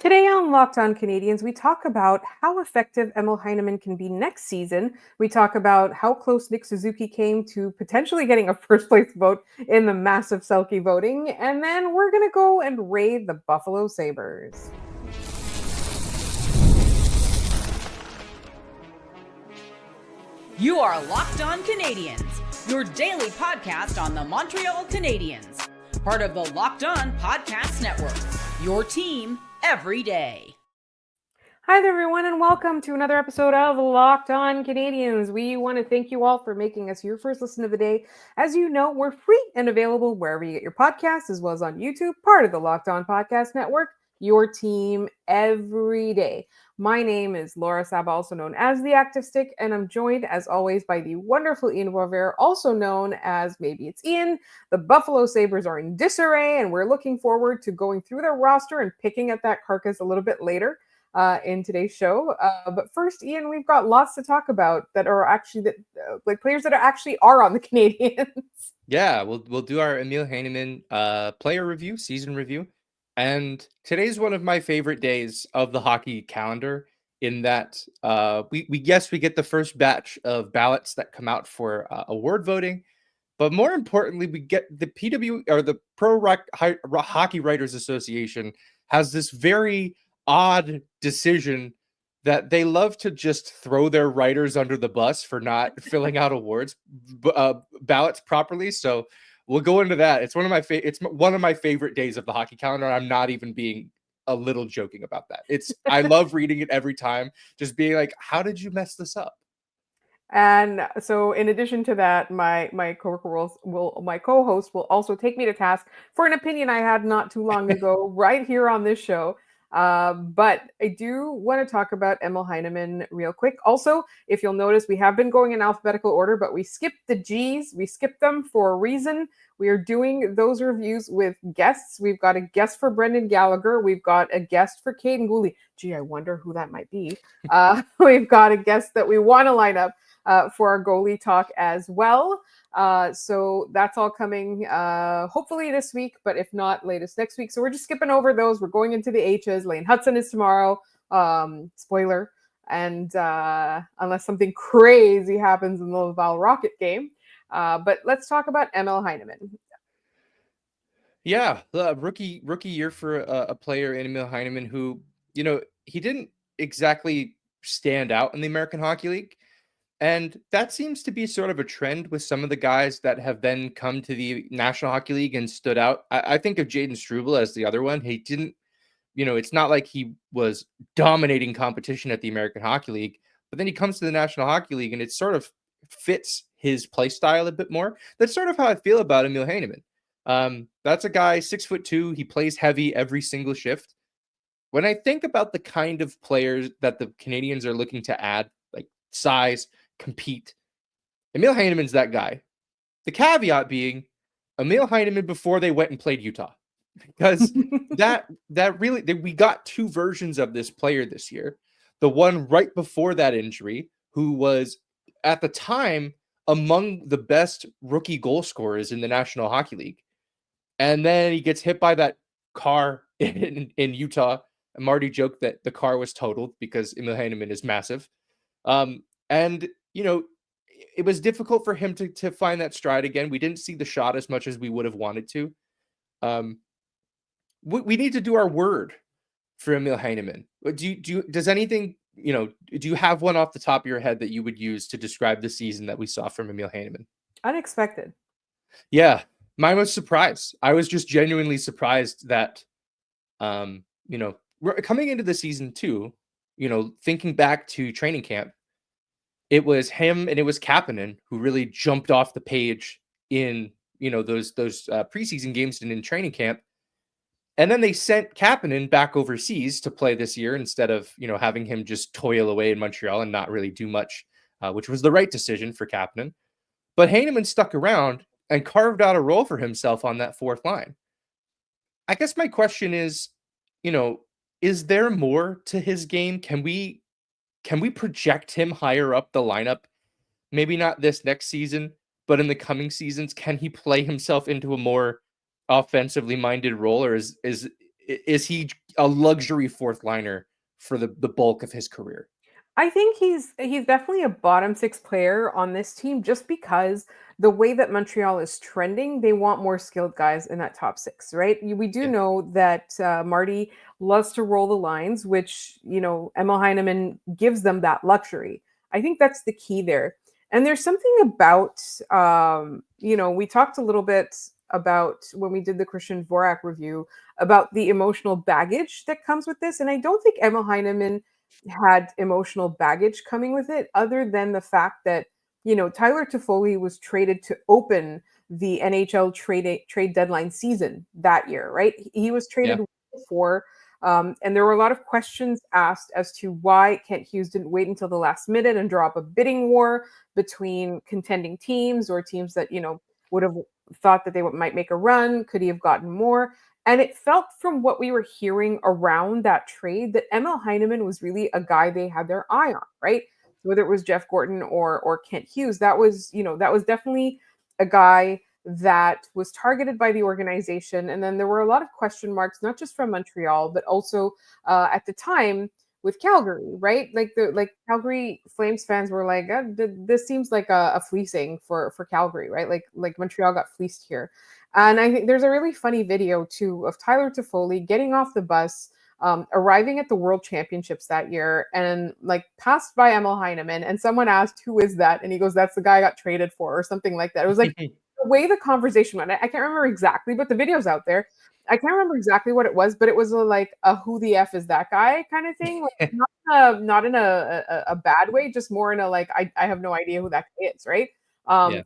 Today on Locked On Canadians, we talk about how effective Emil Heineman can be next season. We talk about how close Nick Suzuki came to potentially getting a first place vote in the massive Selke voting. And then we're going to go and raid the Buffalo Sabres. You are Locked On Canadiens, your daily podcast on the Montreal Canadiens. Part of the Locked On Podcast Network, your team every day. Hi there, everyone, and welcome to another episode of Locked On Canadians. We want to thank you all for making us your first listen of the day. As you know, we're free and available wherever you get your podcasts, as well as on YouTube, part of the Locked On Podcast Network, your team every day. My name is Laura Saba, also known as the Active Stick, and I'm joined, as always, by the wonderful Ian Boisvert, also known as Maybe It's Ian. The Buffalo Sabres are in disarray, and we're looking forward to going through their roster and picking at that carcass a little bit later in today's show. But first, Ian, we've got lots to talk about that are actually like players that are on the Canadiens. Yeah, we'll do our Emil Heineman player review, season review. And today's one of my favorite days of the hockey calendar in that we get the first batch of ballots that come out for award voting. But more importantly, we get the PW or the Hockey Writers Association has this very odd decision that they love to just throw their writers under the bus for not filling out awards ballots properly. So we'll go into that. It's one of my favorite days of the hockey calendar. I'm not even being a little joking about that. I love reading it every time, just being like, how did you mess this up? And so, in addition to that, my co-host will also take me to task for an opinion I had not too long ago, right here on this show. But I do want to talk about Emil Heineman real quick. Also, if you'll notice, we have been going in alphabetical order, but we skipped the G's. We skipped them for a reason. We are doing those reviews with guests. We've got a guest for Brendan Gallagher. We've got a guest for Caden Gooley. Gee, I wonder who that might be. We've got a guest that we want to line up for our goalie talk as well. So that's all coming hopefully this week, but if not, latest next week. So we're just skipping over those. We're going into the H's. Lane Hudson is tomorrow. Spoiler. And unless something crazy happens in the Laval Rocket game. But let's talk about Emil Heineman. Yeah, rookie year for a player in Emil Heineman who, he didn't exactly stand out in the American Hockey League. And that seems to be sort of a trend with some of the guys that have then come to the National Hockey League and stood out. I think of Jaden Struble as the other one. He didn't, it's not like he was dominating competition at the American Hockey League, but then he comes to the National Hockey League and it sort of fits his play style a bit more. That's sort of how I feel about Emil Heineman. That's a guy, 6'2". He plays heavy every single shift. When I think about the kind of players that the Canadiens are looking to add, like size, compete, Emil Heineman's that guy. The caveat being Emil Heineman before they went and played Utah, because we got two versions of this player this year. The one right before that injury, who was at the time among the best rookie goal scorers in the National Hockey League, and then he gets hit by that car in Utah. And Marty joked that the car was totaled because Emil Heineman is massive. And it was difficult for him to find that stride again. We didn't see the shot as much as we would have wanted to. We need to do our word for Emil Heineman. Does anything, do you have one off the top of your head that you would use to describe the season that we saw from Emil Heineman? Unexpected. Yeah, mine was surprise. I was just genuinely surprised that, we're coming into the season too, thinking back to training camp, it was him and it was Kapanen who really jumped off the page in, those preseason games and in training camp. And then they sent Kapanen back overseas to play this year instead of, having him just toil away in Montreal and not really do much, which was the right decision for Kapanen. But Heineman stuck around and carved out a role for himself on that fourth line. I guess my question is, is there more to his game? Can we project him higher up the lineup? Maybe not this next season, but in the coming seasons, can he play himself into a more offensively minded role, or is he a luxury fourth liner for the bulk of his career. I think he's definitely a bottom six player on this team just because the way that Montreal is trending, they want more skilled guys in that top six, right? We do Yeah. know that Marty loves to roll the lines, which, Emil Heineman gives them that luxury. I think that's the key there. And there's something about, we talked a little bit about when we did the Christian Dvorak review about the emotional baggage that comes with this. And I don't think Emil Heineman had emotional baggage coming with it, other than the fact that, Tyler Toffoli was traded to open the NHL trade deadline season that year, right? He was Yeah. traded before, and there were a lot of questions asked as to why Kent Hughes didn't wait until the last minute and draw up a bidding war between contending teams or teams that, would have thought that they might make a run. Could he have gotten more? And it felt from what we were hearing around that trade that Emil Heineman was really a guy they had their eye on, right? Whether it was Jeff Gorton or Kent Hughes, that was definitely a guy that was targeted by the organization. And then there were a lot of question marks, not just from Montreal, but also at the time with Calgary, right? Like Calgary Flames fans were like, this seems like a fleecing for Calgary, right? Like Montreal got fleeced here. And I think there's a really funny video too of Tyler Toffoli getting off the bus, arriving at the World Championships that year, and like passed by Emil Heineman, and someone asked, "Who is that?" And he goes, "That's the guy I got traded for," or something like that. It was like the way the conversation went. I can't remember exactly, but the video's out there. I can't remember exactly what it was, but it was like a "Who the f is that guy" kind of thing. Like, not in a bad way, just more in a like I have no idea who that guy is, right? Yeah.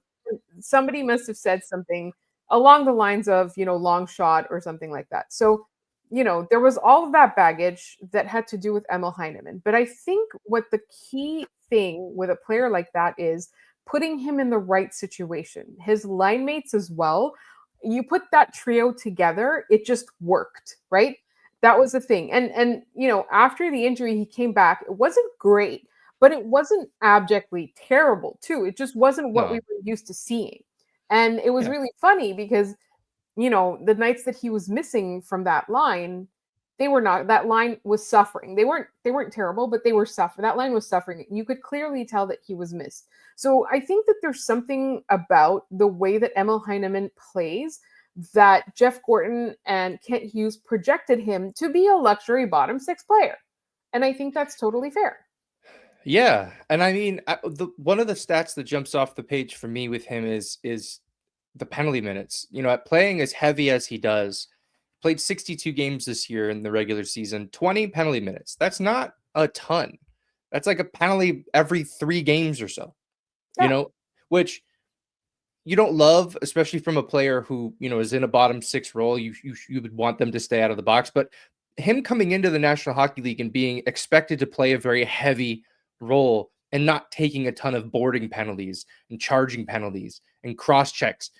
Somebody must have said something along the lines of, long shot or something like that. So, there was all of that baggage that had to do with Emil Heineman. But I think what the key thing with a player like that is putting him in the right situation. His line mates as well. You put that trio together, it just worked, right? That was the thing. And after the injury, he came back. It wasn't great, but it wasn't abjectly terrible, too. It just wasn't what we No. were used to seeing. And it was Yeah. really funny because, the nights that he was missing from that line, that line was suffering. They weren't terrible, but they were suffering. That line was suffering. You could clearly tell that he was missed. So I think that there's something about the way that Emil Heineman plays that Jeff Gorton and Kent Hughes projected him to be a luxury bottom six player. And I think that's totally fair. Yeah, and I mean, one of the stats that jumps off the page for me with him is the penalty minutes. At playing as heavy as he does, played 62 games this year in the regular season, 20 penalty minutes. That's not a ton. That's like a penalty every 3 games or so. Yeah. Which you don't love, especially from a player who, is in a bottom 6 role. You would want them to stay out of the box, but him coming into the National Hockey League and being expected to play a very heavy role and not taking a ton of boarding penalties and charging penalties and cross checks,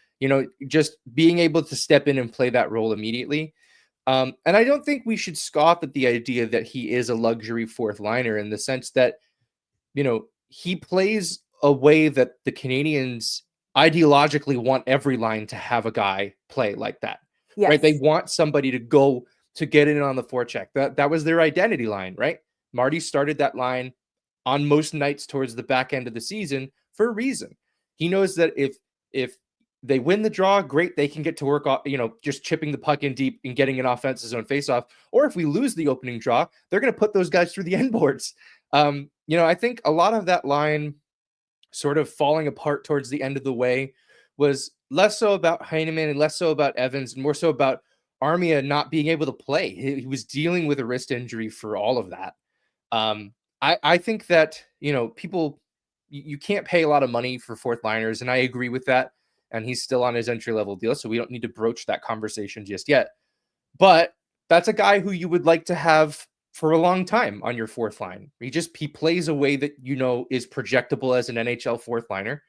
just being able to step in and play that role immediately. And I don't think we should scoff at the idea that he is a luxury fourth liner, in the sense that, he plays a way that the Canadians ideologically want every line to have a guy play like that, Yes. right? They want somebody to go to get in on the forecheck. That was their identity line, right? Marty started that line on most nights towards the back end of the season for a reason. He knows that if they win the draw, great, they can get to work, just chipping the puck in deep and getting an offensive zone faceoff. Or if we lose the opening draw, they're going to put those guys through the end boards. I think a lot of that line sort of falling apart towards the end of the way was less so about Heineman and less so about Evans and more so about Armia not being able to play. He was dealing with a wrist injury for all of that. I think that, people, you can't pay a lot of money for fourth liners, and I agree with that. And he's still on his entry-level deal, so we don't need to broach that conversation just yet. But that's a guy who you would like to have for a long time on your fourth line. He plays a way that, is projectable as an NHL fourth liner.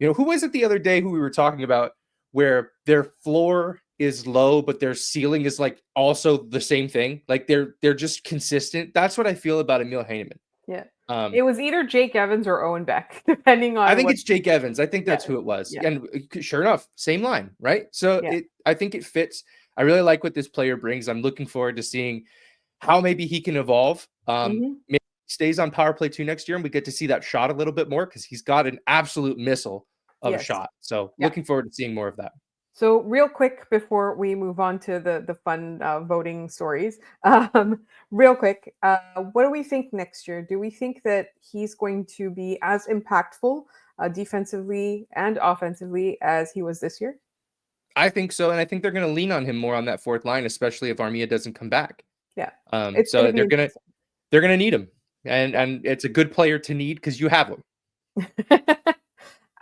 Who was it the other day who we were talking about where their floor is low, but their ceiling is like also the same thing? Like they're just consistent. That's what I feel about Emil Heineman. Yeah. It was either Jake Evans or Owen Beck, depending on. I think it's Jake Evans. I think that's who it was. Yeah. And sure enough, same line, right? So Yeah. I think it fits. I really like what this player brings. I'm looking forward to seeing how maybe he can evolve. Mhm. Maybe he stays on power play 2 next year, and we get to see that shot a little bit more because he's got an absolute missile of a Yes. shot. So Yeah. looking forward to seeing more of that. So real quick before we move on to the fun voting stories, real quick, what do we think next year? Do we think that he's going to be as impactful defensively and offensively as he was this year? I think so, and I think they're going to lean on him more on that fourth line, especially if Armia doesn't come back. Yeah, it's going So to be they're gonna need him, and it's a good player to need because you have him. interesting.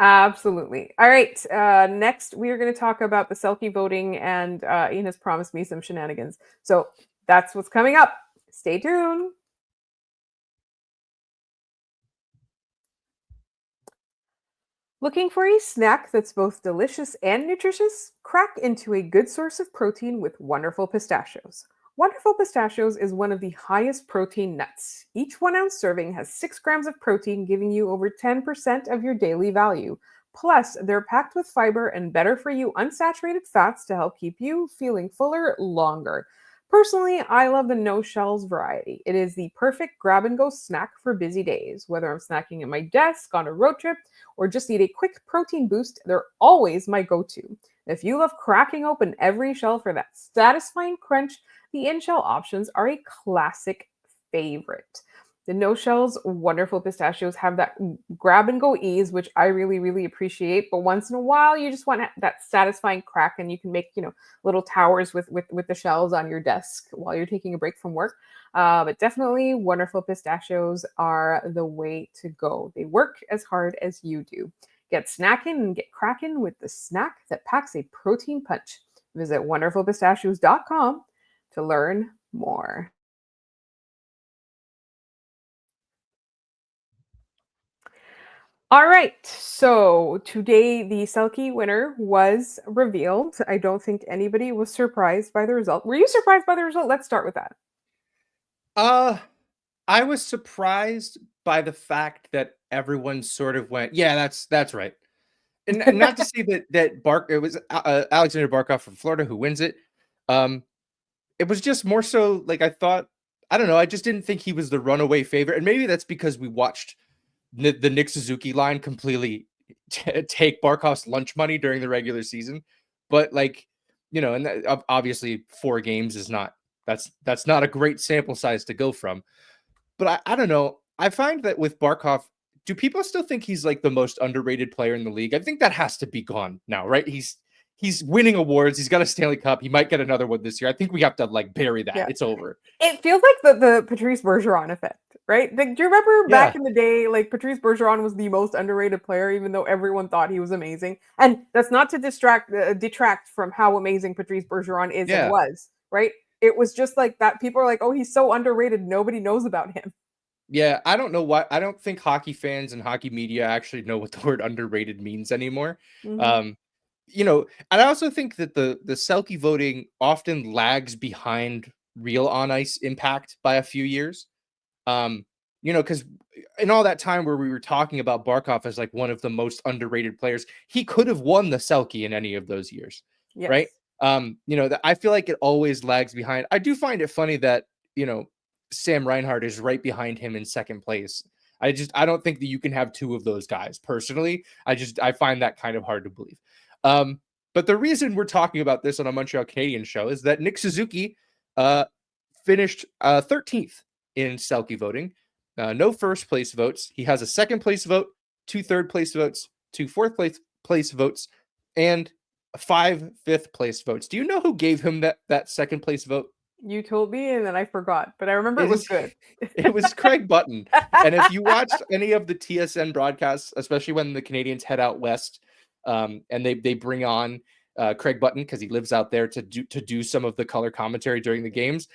Absolutely. All right. Next, we are going to talk about the Selke voting, and Ian has promised me some shenanigans. So that's what's coming up. Stay tuned. Looking for a snack that's both delicious and nutritious? Crack into a good source of protein with Wonderful Pistachios. Wonderful Pistachios is one of the highest protein nuts. Each 1 ounce serving has 6 grams of protein, giving you over 10% of your daily value. Plus, they're packed with fiber and better for you unsaturated fats to help keep you feeling fuller longer. Personally, I love the no shells variety. It is the perfect grab and go snack for busy days. Whether I'm snacking at my desk, on a road trip, or just need a quick protein boost, they're always my go to. If you love cracking open every shell for that satisfying crunch, the in shell options are a classic favorite. The no shells Wonderful Pistachios have that grab and go ease, which I really, really appreciate. But once in a while, you just want that satisfying crack, and you can make, little towers with the shells on your desk while you're taking a break from work. But definitely, Wonderful Pistachios are the way to go. They work as hard as you do. Get snacking and get cracking with the snack that packs a protein punch. Visit wonderfulpistachios.com to learn more. All right. So today the Selkie winner was revealed. I don't think anybody was surprised by the result. Were you surprised by the result? Let's start with that. I was surprised by the fact that everyone sort of went, "Yeah, that's right." And not to say that it was Alexander Barkov from Florida who wins it. Um, it was just more so like I thought. I don't know. I just didn't think he was the runaway favorite, and maybe that's because we watched the Nick Suzuki line completely take Barkov's lunch money during the regular season. But like, and obviously 4 games is not that's not a great sample size to go from. But I don't know. I find that with Barkov, do people still think he's like the most underrated player in the league? I think that has to be gone now, right? He's winning awards. He's got a Stanley Cup. He might get another one this year. I think we have to like bury that. Yeah. It's over. It feels like the Patrice Bergeron effect, right? Like, do you remember back in the day, like Patrice Bergeron was the most underrated player, even though everyone thought he was amazing? And that's not to detract from how amazing Patrice Bergeron is and was, right? It was just like that. People are like, oh, he's so underrated. Nobody knows about him. Yeah, I don't know why. I don't think hockey fans and hockey media actually know what the word underrated means anymore. Mhm. And I also think that the Selke voting often lags behind real on ice impact by a few years. Because in all that time where we were talking about Barkov as like one of the most underrated players, he could have won the Selke in any of those years, right? Yes. That I feel like it always lags behind. I do find it funny that Sam Reinhart is right behind him in second place. I don't think that you can have 2 of those guys. Personally, I find that kind of hard to believe. But the reason we're talking about this on a Montreal Canadiens show is that Nick Suzuki finished 13th in Selke voting. No first place votes. He has a second place vote, 2 third place votes, 2 fourth place votes, and 5 fifth place votes. Do you know who gave him that second place vote? You told me and then I forgot, but I remember it was good. It was Craig Button. And if you watched any of the TSN broadcasts, especially when the Canadiens head out west, and they bring on Craig Button because he lives out there to do some of the color commentary during the games,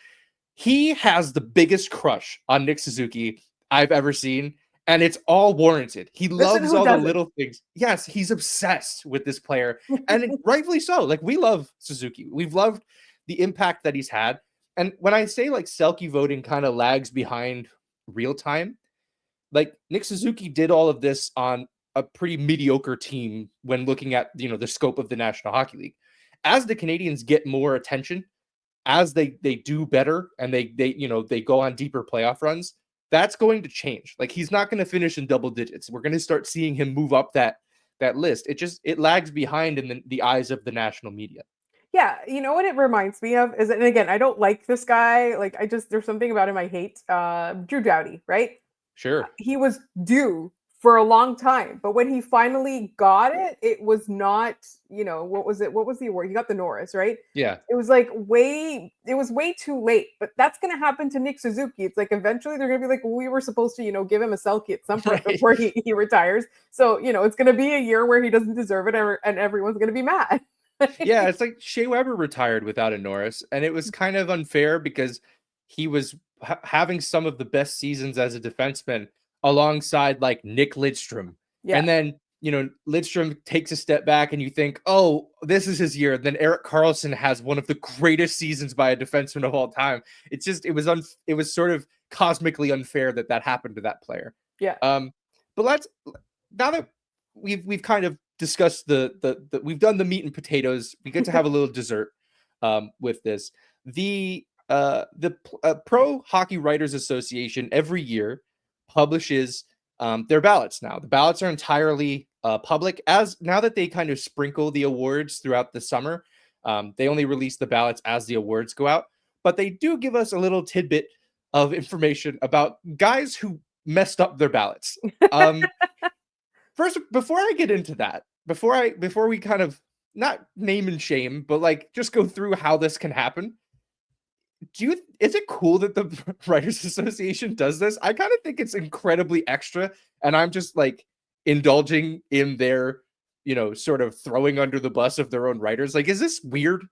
he has the biggest crush on Nick Suzuki I've ever seen, and it's all warranted. He loves all the little things. Yes, he's obsessed with this player, and rightfully so. Like, we love Suzuki. We've loved the impact that he's had. And when I say like Selke voting kind of lags behind real time, like Nick Suzuki did all of this on a pretty mediocre team when looking at the scope of the National Hockey League. As the Canadiens get more attention, as they do better and they go on deeper playoff runs, that's going to change. Like, he's not going to finish in double digits. We're going to start seeing him move up that list. It lags behind in the eyes of the national media. Yeah, you know what it reminds me of is, and again, I don't like this guy. Like, there's something about him I hate. Drew Doughty, right? Sure. He was due for a long time, but when he finally got it, it was not, what was it? What was the award? He got the Norris, right? Yeah. It was way too late, but that's going to happen to Nick Suzuki. It's like, eventually they're going to be like, well, we were supposed to, give him a Selke at some point Right. before he retires. So, it's going to be a year where he doesn't deserve it, and everyone's going to be mad. Yeah, it's like Shea Weber retired without a Norris, and it was kind of unfair because he was having some of the best seasons as a defenseman alongside like Nick Lidstrom. Yeah. And then, Lidstrom takes a step back and you think, oh, this is his year. Then Erik Karlsson has one of the greatest seasons by a defenseman of all time. It's just, it was sort of cosmically unfair that happened to that player. Yeah. But now that we've kind of discussed we've done the meat and potatoes, we get to have a little dessert with this. The Pro Hockey Writers Association every year publishes their ballots. Now the ballots are entirely public, as now that they kind of sprinkle the awards throughout the summer. They only release the ballots as the awards go out, but they do give us a little tidbit of information about guys who messed up their ballots. First, before I get into that, before we kind of not name and shame, but like just go through how this can happen. Is it cool that the Writers Association does this? I kind of think it's incredibly extra, and I'm just like indulging in their, sort of throwing under the bus of their own writers. Like, is this weird?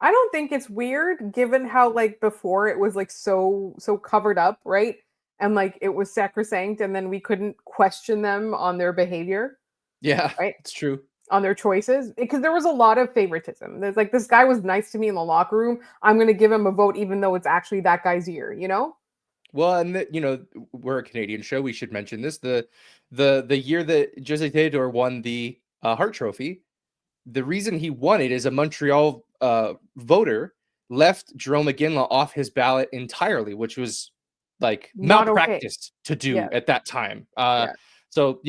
I don't think it's weird, given how, like, before it was like so covered up, right? And like it was sacrosanct, and then we couldn't question them on their behavior. Yeah, right. It's true. On their choices, because there was a lot of favoritism. There's like, this guy was nice to me in the locker room, I'm going to give him a vote, even though it's actually that guy's year. Well, and we're a Canadian show. We should mention this. The year that Jose Theodore won the Hart Trophy, the reason he won it is a Montreal voter left Jerome McGinley off his ballot entirely, which was like Not malpractice to do Yeah. at that time. Yeah. So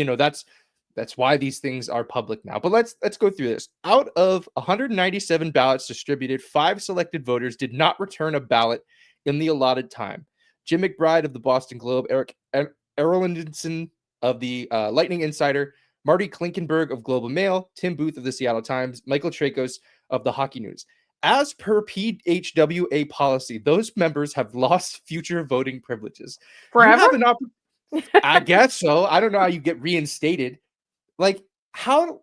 that's why these things are public now. But let's go through this. Out of 197 ballots distributed, 5 selected voters did not return a ballot in the allotted time. Jim McBride of the Boston Globe, Eric Erlandson of the Lightning Insider, Marty Klinkenberg of Global Mail, Tim Booth of the Seattle Times, Michael Trakos of the Hockey News. As per PHWA policy, those members have lost future voting privileges. Forever? You have I guess so. I don't know how you get reinstated. Like, how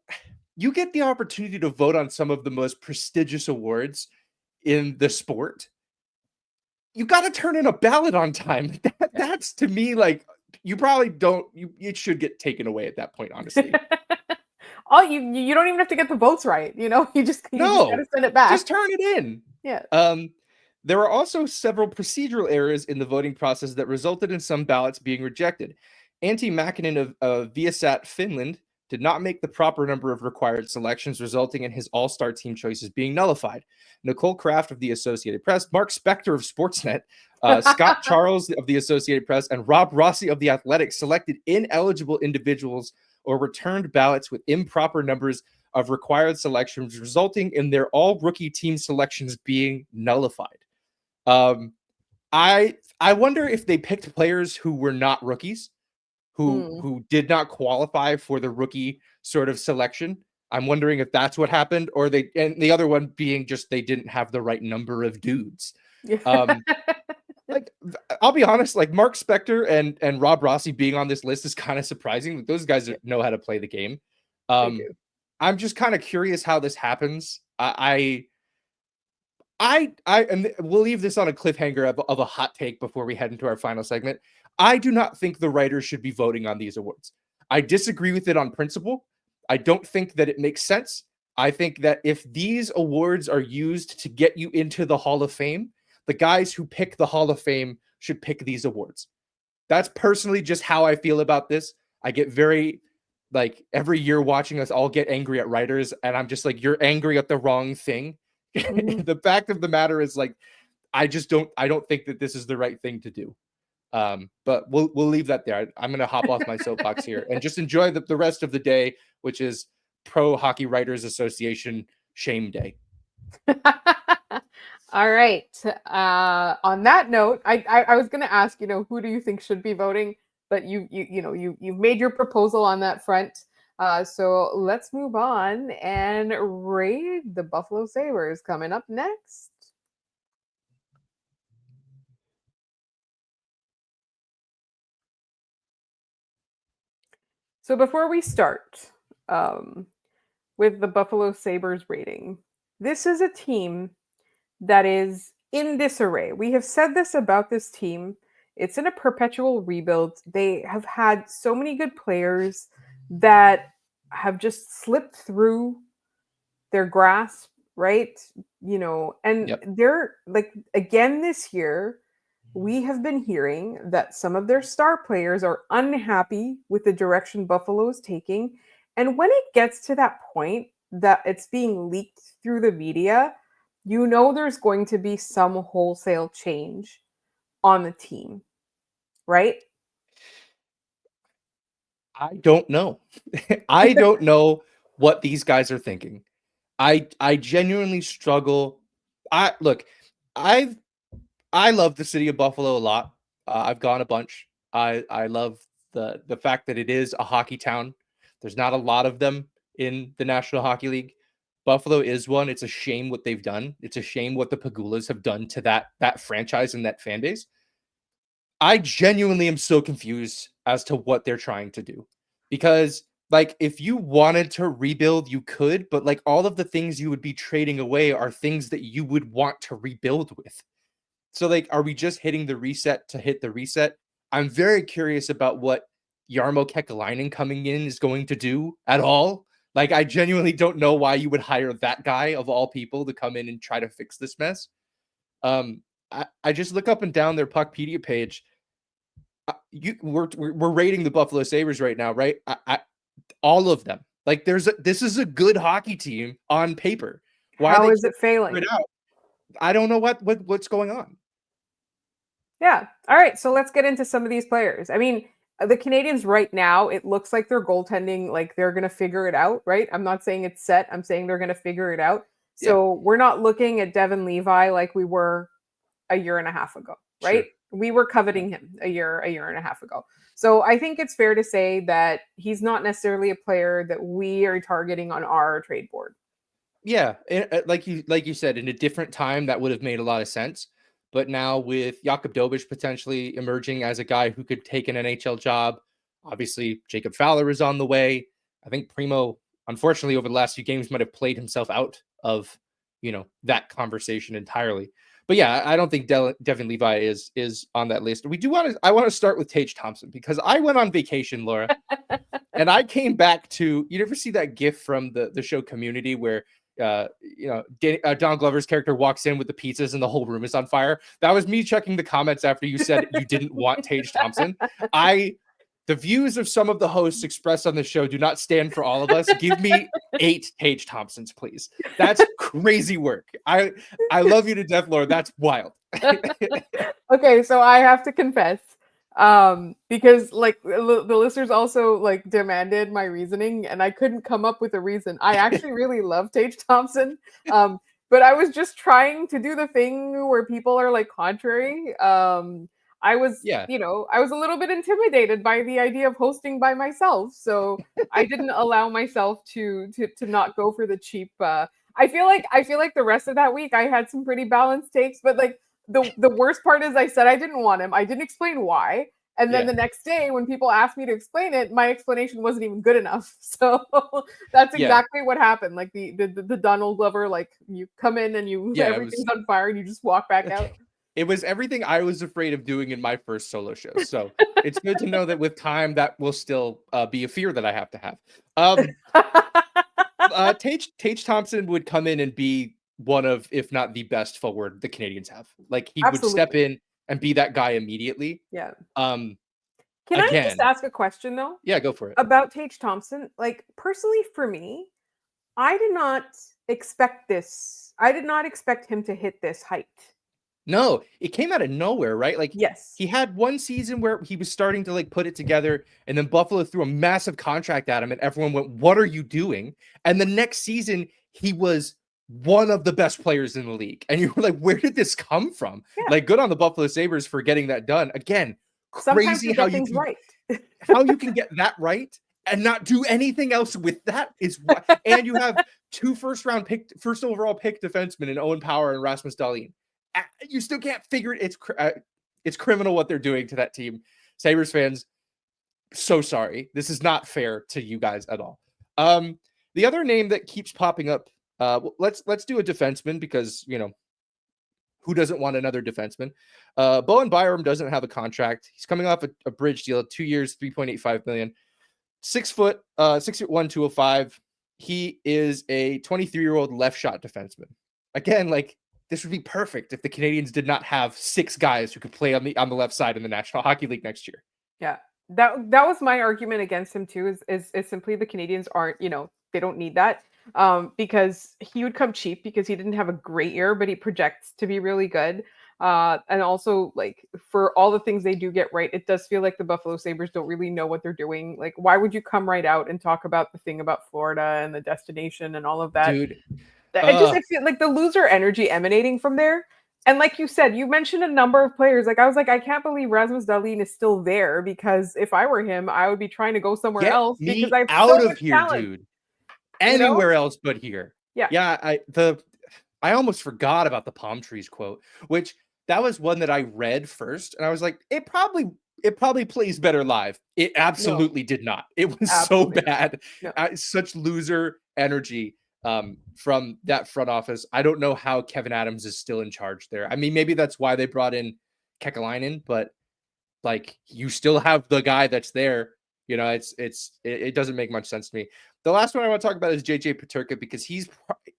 you get the opportunity to vote on some of the most prestigious awards in the sport. You got to turn in a ballot on time. That's to me, like, you probably don't, it should get taken away at that point, honestly. Oh, you don't even have to get the votes right. You just gotta send it back. Just turn it in. Yeah. There are also several procedural errors in the voting process that resulted in some ballots being rejected. Antti Mäkinen of Viasat Finland did not make the proper number of required selections, resulting in his all-star team choices being nullified. Nicole Kraft of the Associated Press, Mark Spector of Sportsnet, Scott Charles of the Associated Press, and Rob Rossi of The Athletic selected ineligible individuals or returned ballots with improper numbers of required selections, resulting in their all-rookie team selections being nullified. I wonder if they picked players who were not rookies, who did not qualify for the rookie sort of selection. I'm wondering if that's what happened, or and the other one being just they didn't have the right number of dudes. Like, I'll be honest, like Mark Spector and Rob Rossi being on this list is kind of surprising. Those guys know how to play the game. I'm just kind of curious how this happens. And we'll leave this on a cliffhanger of a hot take before we head into our final segment. I do not think the writers should be voting on these awards. I disagree with it on principle. I don't think that it makes sense. I think that if these awards are used to get you into the Hall of Fame, the guys who pick the Hall of Fame should pick these awards. That's personally just how I feel about this. I get very, like, every year watching us all get angry at writers, and I'm just like, you're angry at the wrong thing. The fact of the matter is, like, I don't think that this is the right thing to do. But we'll leave that there. I'm going to hop off my soapbox here and just enjoy the rest of the day, which is Pro Hockey Writers Association Shame Day. All right. On that note, I was going to ask, who do you think should be voting? But you've made your proposal on that front. So let's move on and raid the Buffalo Sabres coming up next. So before we start with the Buffalo Sabres rating, this is a team that is in disarray. We have said this about this team. It's in a perpetual rebuild. They have had so many good players that have just slipped through their grasp, right? And they're like, again this year, we have been hearing that some of their star players are unhappy with the direction Buffalo is taking. And when it gets to that point that it's being leaked through the media, there's going to be some wholesale change on the team, right? I don't know. I don't know what these guys are thinking. I genuinely struggle. I love the city of Buffalo a lot. I've gone a bunch. I love the fact that it is a hockey town. There's not a lot of them in the National Hockey League. Buffalo is one. It's a shame what they've done. It's a shame what the Pagulas have done to that franchise and that fan base. I genuinely am so confused as to what they're trying to do. Because, like, if you wanted to rebuild, you could, but like all of the things you would be trading away are things that you would want to rebuild with. So, like, are we just hitting the reset to hit the reset? I'm very curious about what Jarmo Kekalainen coming in is going to do at all. Like, I genuinely don't know why you would hire that guy of all people to come in and try to fix this mess. I just look up and down their Puckpedia page. We're rating the Buffalo Sabres right now, right? All of them. Like, this is a good hockey team on paper. How is it failing? I don't know what's going on. Yeah. All right. So let's get into some of these players. I mean, the Canadiens right now, it looks like their goaltending, like they're going to figure it out, right? I'm not saying it's set. I'm saying they're going to figure it out. So we're not looking at Devin Levi like we were a year and a half ago, right? Sure. We were coveting him a year and a half ago. So I think it's fair to say that he's not necessarily a player that we are targeting on our trade board. Yeah, like you said, in a different time, that would have made a lot of sense. But now with Jakub Dobeš potentially emerging as a guy who could take an NHL job, obviously Jacob Fowler is on the way. I think Primo, unfortunately, over the last few games might have played himself out of, that conversation entirely. But yeah, I don't think Devin Levi is on that list. I want to start with Tage Thompson because I went on vacation, Laura, and I came back to, you ever see that GIF from the show Community where Don Glover's character walks in with the pizzas and the whole room is on fire? That was me checking the comments after you said you didn't want Tage Thompson. The views of some of the hosts expressed on the show do not stand for all of us. Give me 8 Tage Thompsons, please. That's crazy work. I love you to death, Laura. That's wild. Okay, so I have to confess, because like the listeners also like demanded my reasoning, and I couldn't come up with a reason. I actually really love Tage Thompson, but I was just trying to do the thing where people are like contrary. I was a little bit intimidated by the idea of hosting by myself, so I didn't allow myself to not go for the cheap. I feel like the rest of that week I had some pretty balanced takes, but like the worst part is I said I didn't want him. I didn't explain why, and then the next day when people asked me to explain it, my explanation wasn't even good enough. So that's exactly what happened. Like the Donald Glover, like you come in and everything's on fire and you just walk back out. It was everything I was afraid of doing in my first solo show. So it's good to know that with time, that will still be a fear that I have to have. Tage Thompson would come in and be one of, if not the best forward the Canadiens have. Like he would step in and be that guy immediately. Yeah. Can I just ask a question though? Yeah, go for it. About Tage Thompson. Like personally for me, I did not expect this I did not expect him to hit this height. No, it came out of nowhere, right? Like Yes. he had one season where he was starting to like put it together, and then Buffalo threw a massive contract at him, and everyone went, "What are you doing?" And the next season, he was one of the best players in the league. And you were like, where did this come from? Yeah. Like, good on the Buffalo Sabres for getting that done. Again, Sometimes crazy how you things can right. how you can get that right and not do anything else with that is what. And you have 2 first overall pick defensemen in Owen Power and Rasmus Dahlin. You still can't figure it. It's criminal what they're doing to that team. Sabres fans, so sorry. This is not fair to you guys at all. The other name that keeps popping up, let's do a defenseman because, you know, who doesn't want another defenseman? Bowen Byram doesn't have a contract. He's coming off a bridge deal, 2 years, $3.85 million. 6 foot, 6'1", 205. He is a 23-year-old left shot defenseman. Again, like, this would be perfect if the Canadiens did not have 6 guys who could play on the left side in the National Hockey League next year. Yeah, that was my argument against him too. Is simply the Canadiens aren't, you know, they don't need that, because he would come cheap because he didn't have a great year, but he projects to be really good. And also, like, for all the things they do get right, it does feel like the Buffalo Sabres don't really know what they're doing. Like, why would you come right out and talk about the thing about Florida and the destination and all of that? Dude, I feel like the loser energy emanating from there. And like you said, you mentioned a number of players. Like, I was like, I can't believe Rasmus Dahlin is still there, because if I were him, I would be trying to go somewhere get else me because I have out so of much here, talent. dude. Anywhere else but here. Yeah. Yeah, I almost forgot about the palm trees quote, which that was one that I read first, and I was like, it probably plays better live. It absolutely did not. It was Absolutely. so bad. No. Such loser energy from that front office. I don't know how Kevin Adams is still in charge there. I mean, maybe that's why they brought in Kekalainen, but like, you still have the guy that's there. You know, it doesn't make much sense to me. The last one I want to talk about is JJ Peterka, because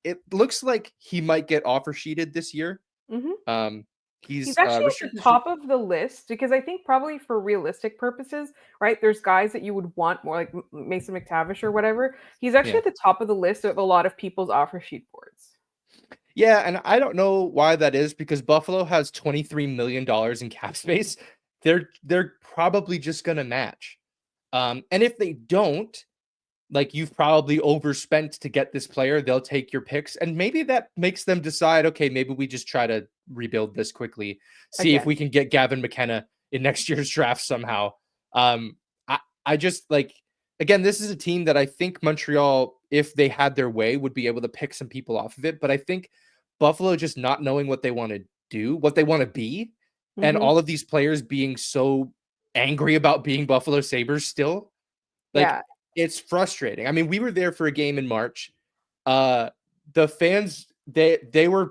it looks like he might get offer sheeted this year. Mm-hmm. He's actually at the top of the list, because I think probably for realistic purposes, right? There's guys that you would want more, like Mason McTavish or whatever. He's actually at the top of the list of a lot of people's offer sheet boards. Yeah, and I don't know why that is, because Buffalo has $23 million in cap space. They're probably just gonna match. And if they don't, like, you've probably overspent to get this player, they'll take your picks, and maybe that makes them decide, okay, maybe we just try to rebuild this quickly, see if we can get Gavin McKenna in next year's draft somehow. I just, like, again, this is a team that I think Montreal, if they had their way, would be able to pick some people off of it. But I think Buffalo just not knowing what they want to do, what they want to be, and all of these players being so angry about being Buffalo Sabres still, like, it's frustrating. I mean, we were there for a game in March. The fans, they were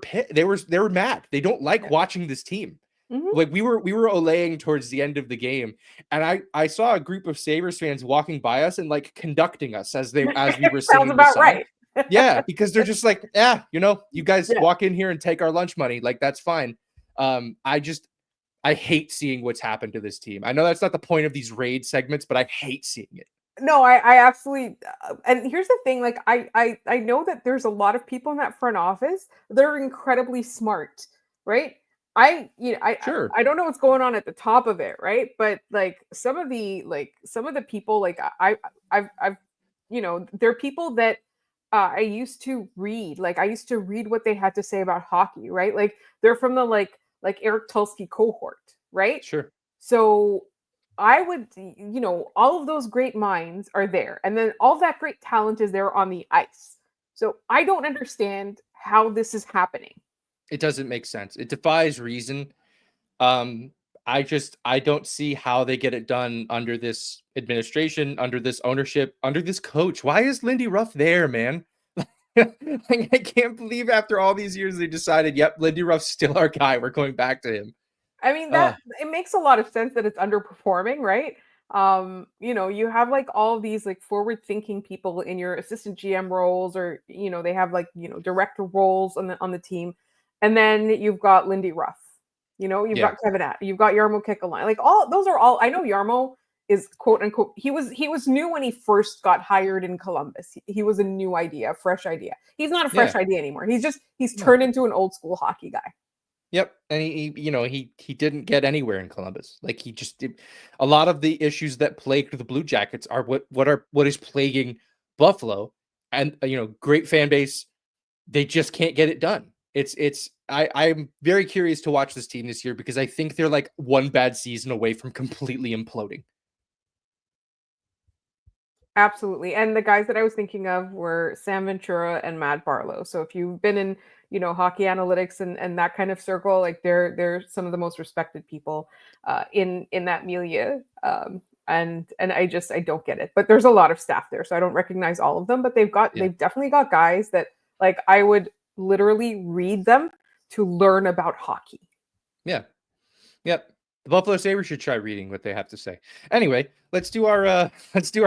mad. They don't like watching this team. Like, we were olaying towards the end of the game, and I saw a group of Sabres fans walking by us and like conducting us as we were singing the about song. right. Yeah, because they're just like, yeah, you know, you guys walk in here and take our lunch money, like, that's fine. I hate seeing what's happened to this team. I know that's not the point of these raid segments, but I hate seeing it. No, I absolutely. And here's the thing: like, I know that there's a lot of people in that front office. They're incredibly smart, right? I don't know what's going on at the top of it, right? But like some of the people, like I've you know, they're people that I used to read. Like, I used to read what they had to say about hockey, right? Like, they're from the like Eric Tulsky cohort, right? Sure. So I would, you know, all of those great minds are there, and then all that great talent is there on the ice. So I don't understand how this is happening. It doesn't make sense. It defies reason. I don't see how they get it done under this administration, under this ownership, under this coach. Why is Lindy Ruff there, man? Like, I can't believe after all these years they decided, yep, Lindy Ruff's still our guy. We're going back to him. I mean, that it makes a lot of sense that it's underperforming, right? You know, you have like all of these like forward-thinking people in your assistant GM roles, or you know, they have like, you know, director roles on the team, and then you've got Lindy Ruff. You know, you've got Kevin Att, you've got Jarmo Kekalainen. Like, all those are all. I know Jarmo is quote unquote, he was new when he first got hired in Columbus. He was a new idea, a fresh idea. He's not a fresh idea anymore. He's turned into an old school hockey guy. Yep, and he didn't get anywhere in Columbus. Like he just did. A lot of the issues that plagued the Blue Jackets are what is plaguing Buffalo, and great fan base. They just can't get it done. I'm very curious to watch this team this year because I think they're like one bad season away from completely imploding. Absolutely. And the guys that I was thinking of were Sam Ventura and Matt Barlow. So if you've been in, hockey analytics and that kind of circle, like they're some of the most respected people in that milieu. And I don't get it. But there's a lot of staff there, so I don't recognize all of them. But they've definitely got guys that like I would literally read them to learn about hockey. Yeah. Yep. The Buffalo Sabres should try reading what they have to say. Anyway, let's do our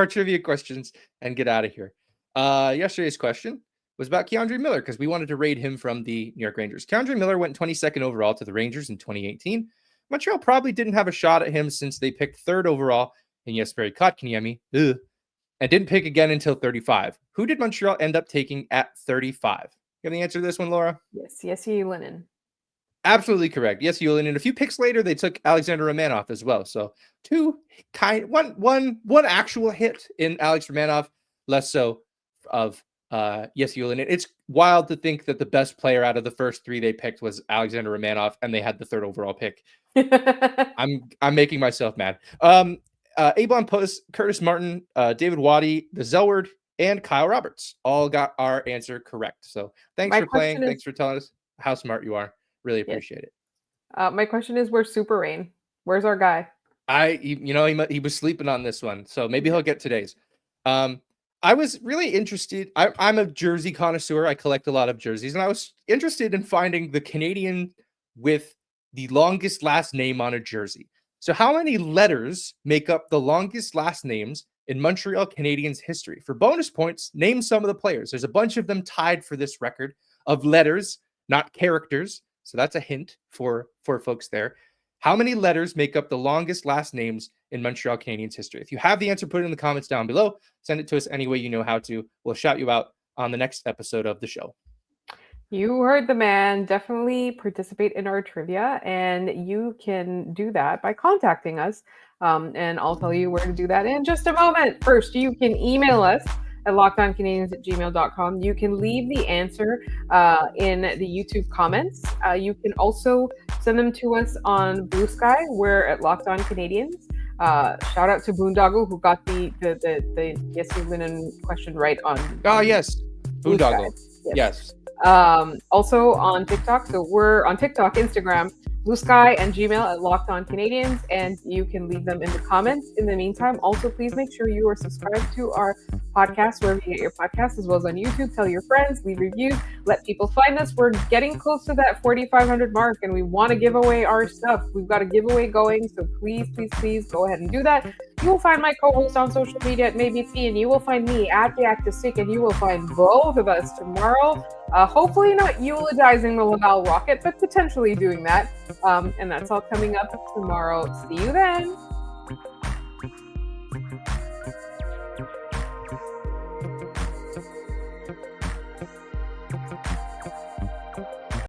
trivia questions and get out of here. Yesterday's question was about K'Andre Miller because we wanted to rate him from the New York Rangers. K'Andre Miller went 22nd overall to the Rangers in 2018. Montreal probably didn't have a shot at him since they picked 3rd overall in Jesperi Kotkaniemi, and didn't pick again until 35. Who did Montreal end up taking at 35? You have the answer to this one, Laura? Yes, Ylönen. Absolutely correct. Yes, Ylönen. And a few picks later, they took Alexander Romanov as well. So one actual hit in Alex Romanov, less so of Ylönen. It's wild to think that the best player out of the first 3 they picked was Alexander Romanov, and they had the 3rd overall pick. I'm making myself mad. Abon Post, Curtis Martin, David Waddy, the Zellward, and Kyle Roberts all got our answer correct. So thanks for playing. Thanks for telling us how smart you are. Really appreciate it. My question is, where's Super Rain? Where's our guy? He was sleeping on this one, so maybe he'll get today's. I was really interested. I'm a jersey connoisseur. I collect a lot of jerseys, and I was interested in finding the Canadian with the longest last name on a jersey. So how many letters make up the longest last names in Montreal Canadiens history? For bonus points, name some of the players. There's a bunch of them tied for this record of letters, not characters. So that's a hint for folks there. How many letters make up the longest last names in Montreal Canadiens history? If you have the answer, put it in the comments down below. Send it to us any way you know how to. We'll shout you out on the next episode of the show. You heard the man. Definitely participate in our trivia, and you can do that by contacting us. And I'll tell you where to do that in just a moment. First, you can email us at lockedoncanadians@gmail.com. You can leave the answer in the YouTube comments. You can also send them to us on Blue Sky. We're at Locked On Canadians. Shout out to Boondoggle who got the Yes Ylönen question right on. Yes, Boondoggle. Yes. Also on TikTok. So we're on TikTok, Instagram, Blue Sky, and Gmail at Locked On Canadians, and you can leave them in the comments. In the meantime, also please make sure you are subscribed to our podcast wherever you get your podcasts, as well as on YouTube. Tell your friends, leave reviews, let people find us. We're getting close to that 4,500 mark, and we want to give away our stuff. We've got a giveaway going, so please go ahead and do that. You will find my co-host on social media at MaybeT, and you will find me at The Active Stick, and you will find both of us tomorrow. Hopefully not eulogizing the Laval Rocket, but potentially doing that. And that's all coming up tomorrow. See you then.